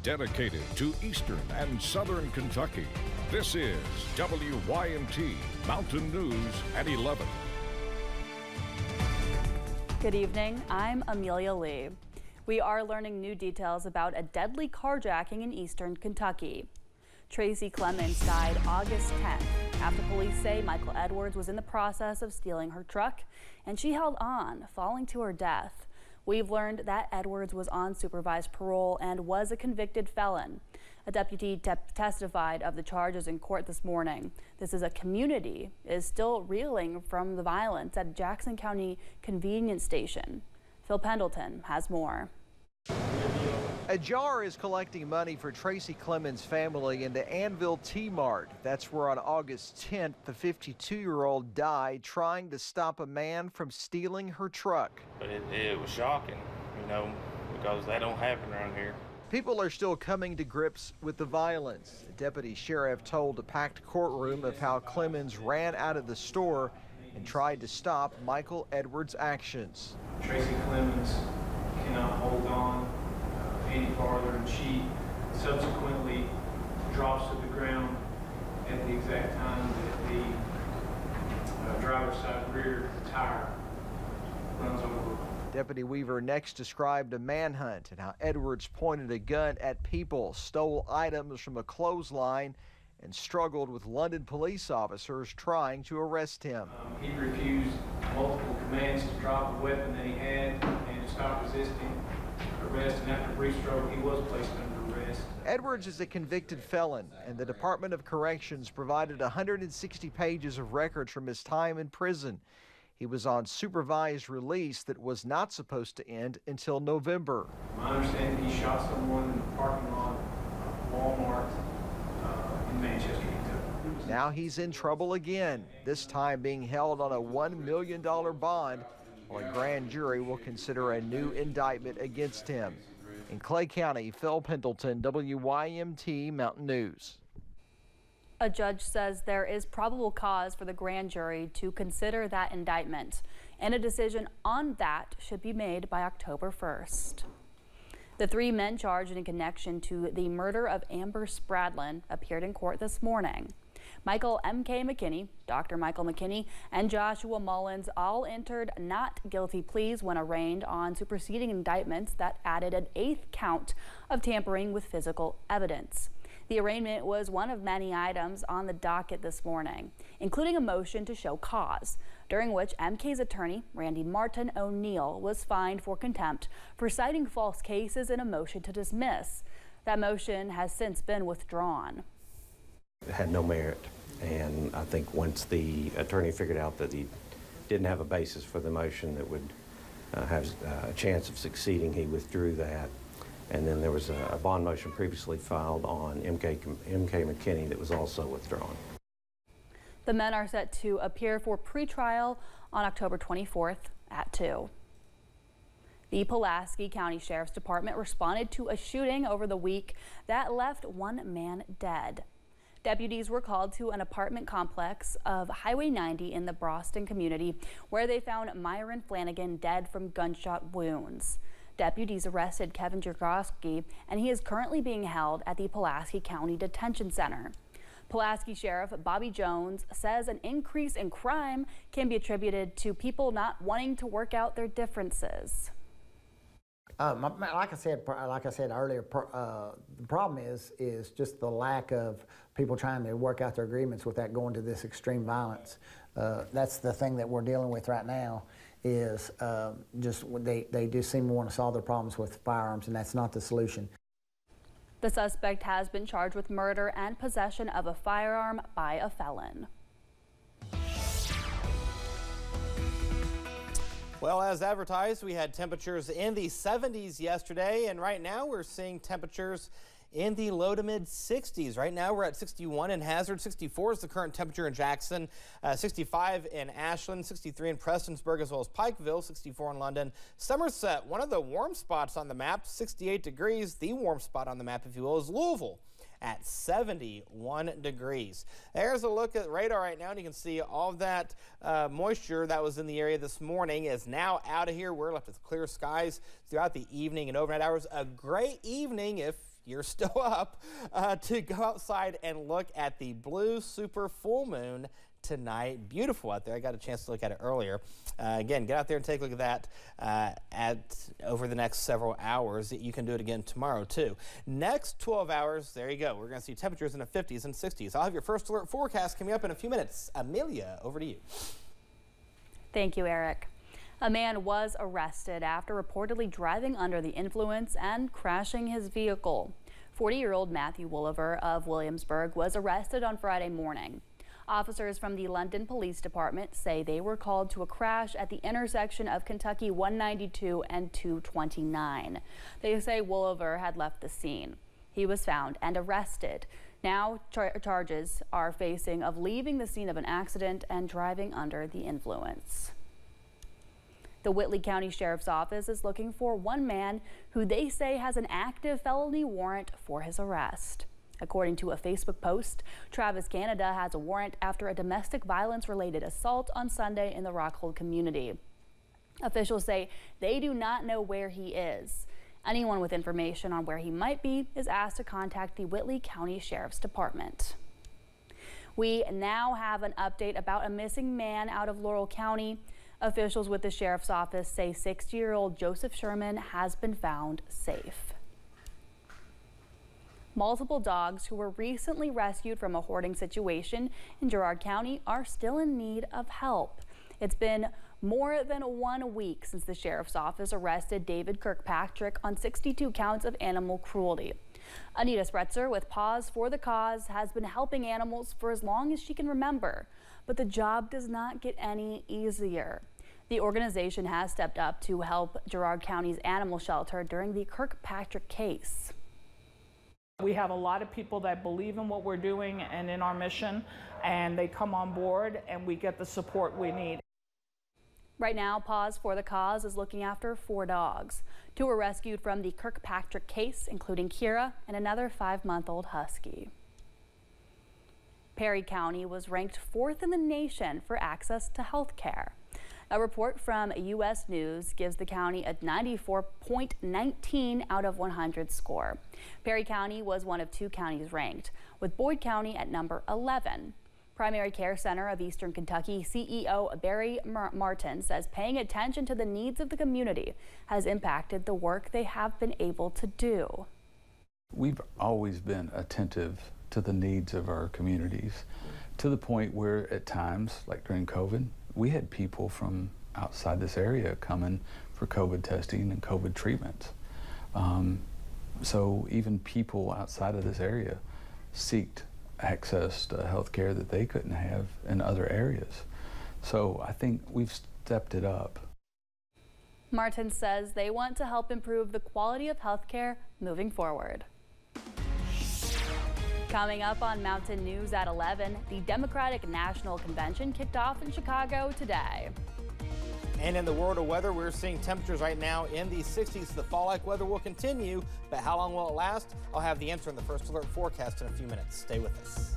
dedicated to Eastern and Southern Kentucky. This is WYMT Mountain News at 11. Good evening, I'm Amelia Lee. We are learning new details about a deadly carjacking in Eastern Kentucky. Tracy Clemens died August 10th after police say Michael Edwards was in the process of stealing her truck and she held on, falling to her death. We've learned that Edwards was on supervised parole and was a convicted felon. A deputy testified of the charges in court this morning. This is a community is still reeling from the violence at Jackson County Convenience Station. Phil Pendleton has more. A jar is collecting money for Tracy Clemens' family in the Anvil T-Mart. That's where on August 10th, the 52-year-old died trying to stop a man from stealing her truck. But it was shocking, you know, because that don't happen around here. People are still coming to grips with the violence. The deputy sheriff told a packed courtroom of how Clemens ran out of the store and tried to stop Michael Edwards' actions. Tracy Clemens cannot hold on any farther, and she subsequently drops to the ground at the exact time that the driver's side rear tire runs over. Deputy Weaver next described a manhunt and how Edwards pointed a gun at people, stole items from a clothesline, and struggled with London police officers trying to arrest him. He refused multiple commands to drop the weapon that he had and to stop resisting arrest, and after a brief struggle, he was placed under arrest. Edwards is a convicted felon, and the Department of Corrections provided 160 pages of records from his time in prison. He was on supervised release that was not supposed to end until November. My understanding, he shot someone in the parking lot of Walmart in Manchester, Kentucky. Now he's in trouble again, this time being held on a $1 million bond, while a grand jury will consider a new indictment against him. In Clay County, Phil Pendleton, WYMT Mountain News. A judge says there is probable cause for the grand jury to consider that indictment, and a decision on that should be made by October 1st. The three men charged in connection to the murder of Amber Spradlin appeared in court this morning. Michael M.K. McKinney, Dr. Michael McKinney, and Joshua Mullins all entered not guilty pleas when arraigned on superseding indictments that added an 8th count of tampering with physical evidence. The arraignment was one of many items on the docket this morning, including a motion to show cause, during which MK's attorney, Randy Martin O'Neill, was fined for contempt for citing false cases in a motion to dismiss. That motion has since been withdrawn. It had no merit, and I think once the attorney figured out that he didn't have a basis for the motion that would have a chance of succeeding, he withdrew that. And then there was a bond motion previously filed on MK McKinney that was also withdrawn. The men are set to appear for pretrial on October 24th at 2. The Pulaski County Sheriff's Department responded to a shooting over the week that left one man dead. Deputies were called to an apartment complex of Highway 90 in the Boston community, where they found Myron Flanagan dead from gunshot wounds. Deputies arrested Kevin Jurgowski, and he is currently being held at the Pulaski County Detention Center. Pulaski Sheriff Bobby Jones says an increase in crime can be attributed to people not wanting to work out their differences. Like I said earlier, the problem is just the lack of people trying to work out their agreements without going to this extreme violence. That's the thing that we're dealing with right now. Is they just seem to want to solve their problems with firearms, and that's not the solution. The suspect has been charged with murder and possession of a firearm by a felon. Well, as advertised, we had temperatures in the 70s yesterday, and right now we're seeing temperatures in the low to mid 60s. Right now we're at 61 in Hazard, 64 is the current temperature in Jackson, 65 in Ashland, 63 in Prestonsburg, as well as Pikeville, 64 in London. Somerset, one of the warm spots on the map, 68 degrees. The warm spot on the map, if you will, is Louisville at 71 degrees. There's a look at radar right now, and you can see all of that moisture that was in the area this morning is now out of here. We're left with clear skies throughout the evening and overnight hours. A great evening if you're still up to go outside and look at the blue super full moon tonight. Beautiful out there. I got a chance to look at it earlier. Again, get out there and take a look at that over the next several hours. You can do it again tomorrow too. Next 12 hours, there you go. We're going to see temperatures in the 50s and 60s. I'll have your first alert forecast coming up in a few minutes. Amelia, over to you. Thank you, Eric. A man was arrested after reportedly driving under the influence and crashing his vehicle. 40-year-old Matthew Wolliver of Williamsburg was arrested on Friday morning. Officers from the London Police Department say they were called to a crash at the intersection of Kentucky 192 and 229. They say Wolliver had left the scene. He was found and arrested. Now charges are facing of leaving the scene of an accident and driving under the influence. The Whitley County Sheriff's Office is looking for one man who they say has an active felony warrant for his arrest. According to a Facebook post, Travis Canada has a warrant after a domestic violence-related assault on Sunday in the Rockhold community. Officials say they do not know where he is. Anyone with information on where he might be is asked to contact the Whitley County Sheriff's Department. We now have an update about a missing man out of Laurel County. Officials with the Sheriff's Office say 60-year-old Joseph Sherman has been found safe. Multiple dogs who were recently rescued from a hoarding situation in Girard County are still in need of help. It's been more than 1 week since the Sheriff's Office arrested David Kirkpatrick on 62 counts of animal cruelty. Anita Spretzer with Paws for the Cause has been helping animals for as long as she can remember, but the job does not get any easier. The organization has stepped up to help Girard County's animal shelter during the Kirkpatrick case. We have a lot of people that believe in what we're doing and in our mission, and they come on board and we get the support we need. Right now, Paws for the Cause is looking after 4 dogs. 2 were rescued from the Kirkpatrick case, including Kira and another 5-month-old husky. Perry County was ranked 4th in the nation for access to health care. A report from U.S. News gives the county a 94.19 out of 100 score. Perry County was one of 2 counties ranked, with Boyd County at number 11. Primary Care Center of Eastern Kentucky CEO Barry Martin says paying attention to the needs of the community has impacted the work they have been able to do. We've always been attentive to the needs of our communities, to the point where at times, like during COVID, we had people from outside this area coming for COVID testing and COVID treatments. So even people outside of this area seeked access to health care that they couldn't have in other areas. So I think we've stepped it up. Martin says they want to help improve the quality of health care moving forward. Coming up on Mountain News at 11, the Democratic National Convention kicked off in Chicago today. And in the world of weather, we're seeing temperatures right now in the 60s. The fall-like weather will continue, but how long will it last? I'll have the answer in the first alert forecast in a few minutes. Stay with us.